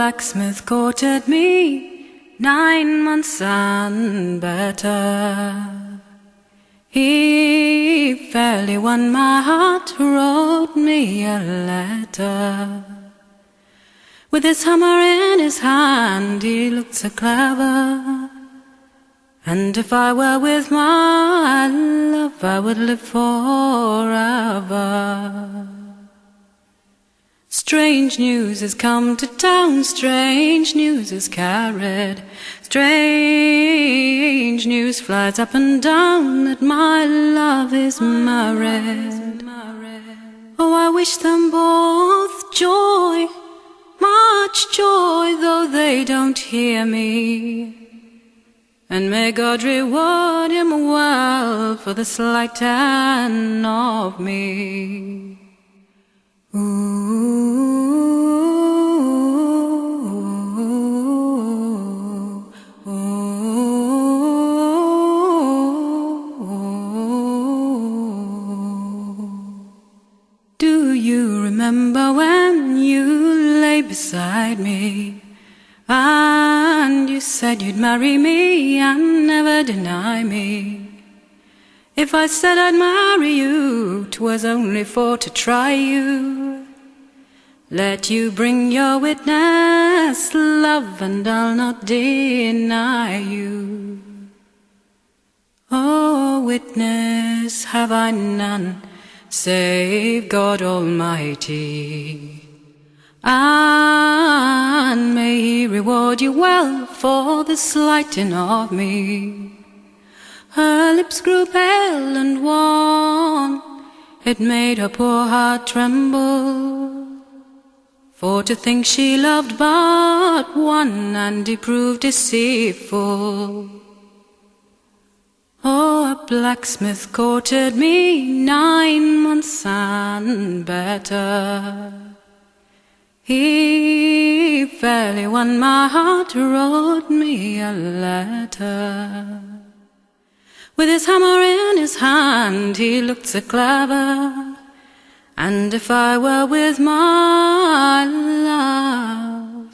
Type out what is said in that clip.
blacksmith courted me 9 months and better. He fairly won my heart, wrote me a letter. With his hammer in his hand, he looked so clever. And if I were with my love, I would live forever. Strange news has come to town, strange news is carried. Strange news flies up and down that my love is married. Oh, I wish them both joy, much joy, though they don't hear me. And may God reward him well for the slight hand of me. Do you remember when you lay beside me, and you said you'd marry me and never deny me? If I said I'd marry you, 'twas only for to try you. Let you bring your witness, love, and I'll not deny you. Oh, witness have I none, save God Almighty. And may He reward you well for the slighting of me. Her lips grew pale and wan, it made her poor heart tremble. For to think she loved but one, and he proved deceitful. Oh, a blacksmith courted me 9 months and better. He fairly won my heart, wrote me a letter. With his hammer in his hand, he looked so clever. And if I were with my love,